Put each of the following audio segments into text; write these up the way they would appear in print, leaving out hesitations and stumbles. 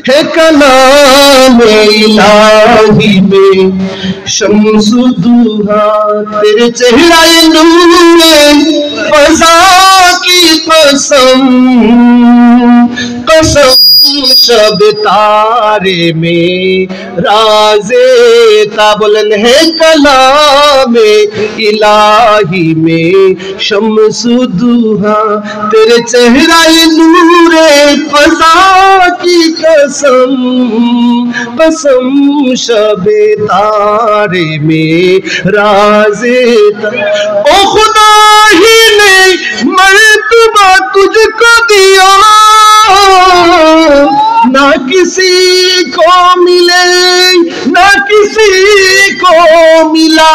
है कलाम इलाही में शम्सुद्दुहा तेरे चेहरा नूरे फज़ा की कसम कसम शब तारे में राज़े ताबुलन है कलाम इलाही में शम्सुद्दुहा तेरे चेहरा नूरे फज़ा की कसम कसम शब तारे में राज़े ओ खुदा ही ने मर्तबा तुझको दिया ना किसी को मिले ना किसी को मिला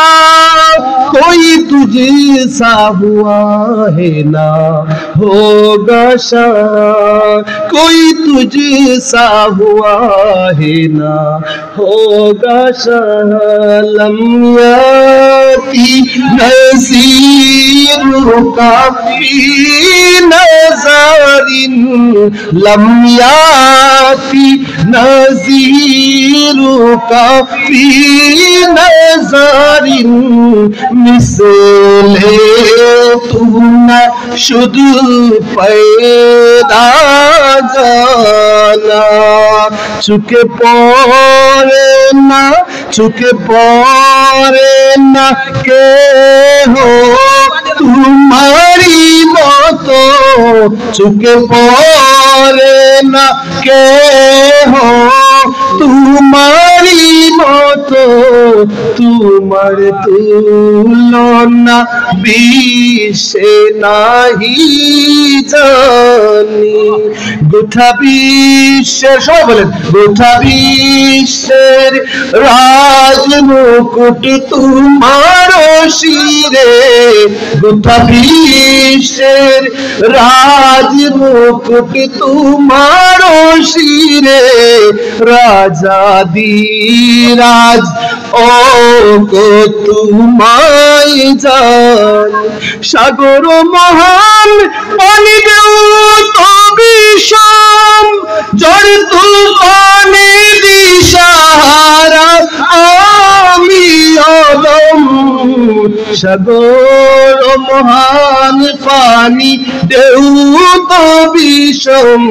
कोई तुझ सा हुआ है ना होगा शान कोई तुझ सा हुआ है ना होगा शान लम्याती नज़ीर काफ़ी नज़ारिन लम्याती नज़ीर काफ़ी नज़ारिन मिसले तू न शुद पैदा जाना चुके पौरे न के हो तुम्हारी मौतो चुके पौरे न के हो तुम्हारी मौतो तुमर तुलना बीशे नहीं जानी गुठा बीशे सबाई बोलेन गुठा बीशेर राज मुकुट तुम्हारो शिरे गुठा बीशेर राज मुकुट तुम्हारो शिरे राजा धीराज ओ को तुम्हारी जान सागर महान पानी देऊ तो विषम जड़ तूफाने दिशाहारा आमी आलम सागर महान पानी देऊ तो विषम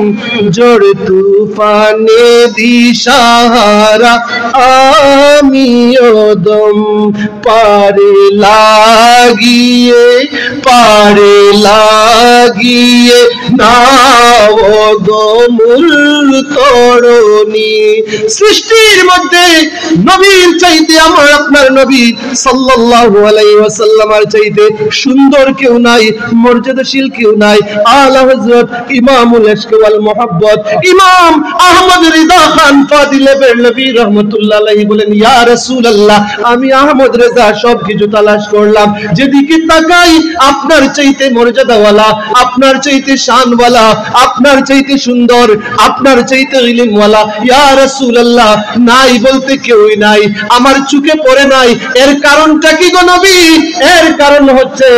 जड़ तूफाने दिशाहारा आमी ओदम पारे লাগিয়ে নাও গো মূল তরণী সৃষ্টির মধ্যে নবীর চাইতে আমার আপনার নবী সাল্লাল্লাহু আলাইহি ওয়াসাল্লামের চাইতে সুন্দর কেউ নাই মর্যাদাশীল কেউ নাই আলা হযরত ইমামুল ইশক ওয়াল মুহাব্বত ইমাম আহমদ রিজা খান ফাদিলে বেরলভী রাহমাতুল্লাহ আলাইহি বলেন ইয়া রাসূলুল্লাহ আমি আহমদ রেজা সব কিছু তালাশ করলাম যেদিকে তাকাই আপনার চাইতে মর্যাদাওয়ালা আপনার চাইতে শানওয়ালা আপনার চাইতে সুন্দর আপনার চাইতে ইলমওয়ালা ইয়া রাসূলুল্লাহ নাই বলতে কেউই নাই আমার চোখে পড়ে নাই এর কারণটা কি গো নবী এর কারণ হচ্ছে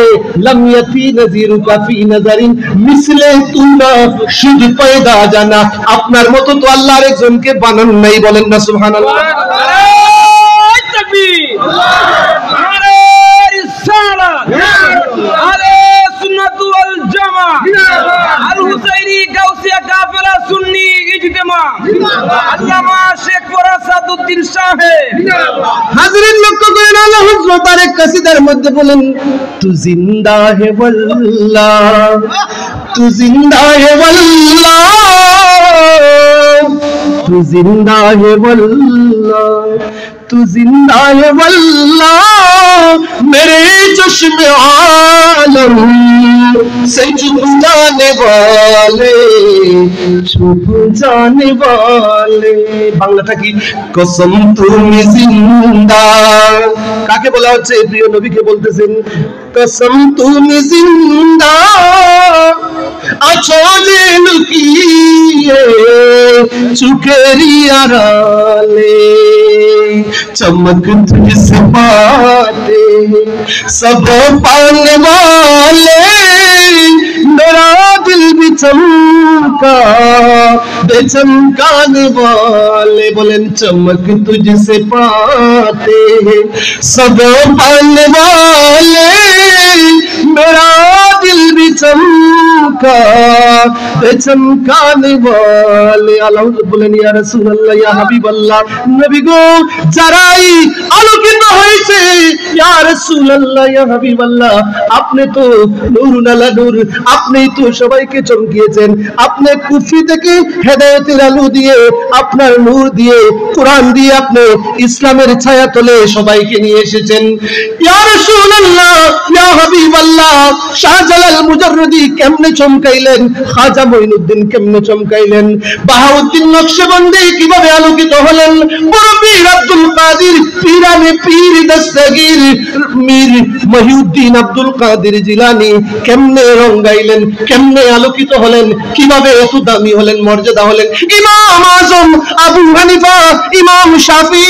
লাম ইয়াতি নাযিরুকা ফি নাযারিন মিসলে তুনা শুধু পয়দা জানা আপনার মতো তো আল্লাহর একজনকে বানান নাই বলেন না সুবহানাল্লাহ हाज़रीन लक्ष्य करें आला हज़रत एक कसीदार मध्य बोलें तू जिंदा है वल्लाह तू जिंदा है वल्लाह तू जिंदा है वल्लाह तू जिंदा है वल्लाह मेरे चश्मे आलम से छुप जाने वाले বাংলাটা কি কসম তুমি জিন্দা কাকে বলা হচ্ছে প্রিয় নবীকে বলতেছেন কসম তুমি জিন্দা আছো যে লুকিয়ে চুকেরি আড়ালে चमक तुझसे बातें सब पाने वाले मेरा दिल भी चमका दे चमकाने वाले, बोलें चमक तुझसे पाते हैं सब पाने वाले, मेरा दिल भी चमका दे चमकाने वाले। अल्लाह बोलें या रसूल अल्लाह या हबीब अल्लाह, नबी गो যারাই আলোকিত হয়েছে ইয়া রাসূলুল্লাহ ইয়া হাবিবাল্লাহ, আপনি তো নূরুন আলা নূর, আপনিই তো সবাইকে চমকিয়েছেন। আপনি কুফরি থেকে হেদায়েতের আলো দিয়ে, আপনার নূর দিয়ে, কোরআন দিয়ে আপনি ইসলামের ছায়া তলে সবাইকে নিয়ে এসেছেন। ইয়া রাসূলুল্লাহ ইয়া হাবিবাল্লাহ, শাহজালাল মুজাররদি কেমনে চমকাইলেন, খাজা মঈনুদ্দিন কেমনে চমকাইলেন, বাহাউদ্দিন নকশবন্দি কিভাবে আলোকিত হলেন, বড় পীর আব্দুল কাদির পীরানে পীর দস্তগীর মীর মহিউদ্দিন আব্দুল কাদির জিলানী কেমনে রঙ্গাইলেন, কেমনে আলোকিত হলেন, কিভাবে এত দামি হলেন, মর্যাদা হলেন। ইমাম আজম আবু হানিফা, ইমাম শাফি,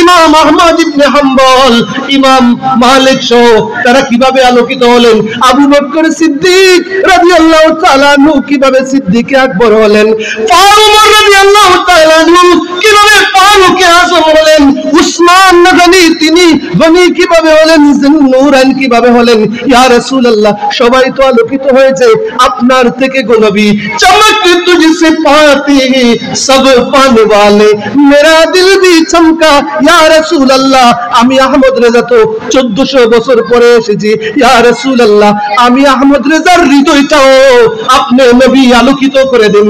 ইমাম আহমদ ইবনে হাম্বল, ইমাম মালিক সহ তারা কিভাবে আলোকিত হলেন। আবু বকর সিদ্দিক রাদিয়াল্লাহু তাআলা আনহু কিভাবে সিদ্দিকে আকবর হলেন। ফারুক রাদিয়াল্লাহু তাআলা আনহু কিভাবে ফারুকে আজম হলেন। উসমান গনি তিনি গনি কিভাবে হলেন, নূরান কিভাবে হলেন। ইয়া রাসূলুল্লাহ সবাই তো আলোকিত হয়েছে আপনার থেকে গো নবী, চমক তুঝসে পাতে हैं सब पाने वाले, मेरा दिल भी चमका ইয়া রাসূলুল্লাহ। আমি আহমদ রেজা তো 1400 বছর পরে এসেছি ইয়া রাসূলুল্লাহ, আমি আহমদ রেজার হৃদয়টাও আপনি নবী আলোকিত করে দিন।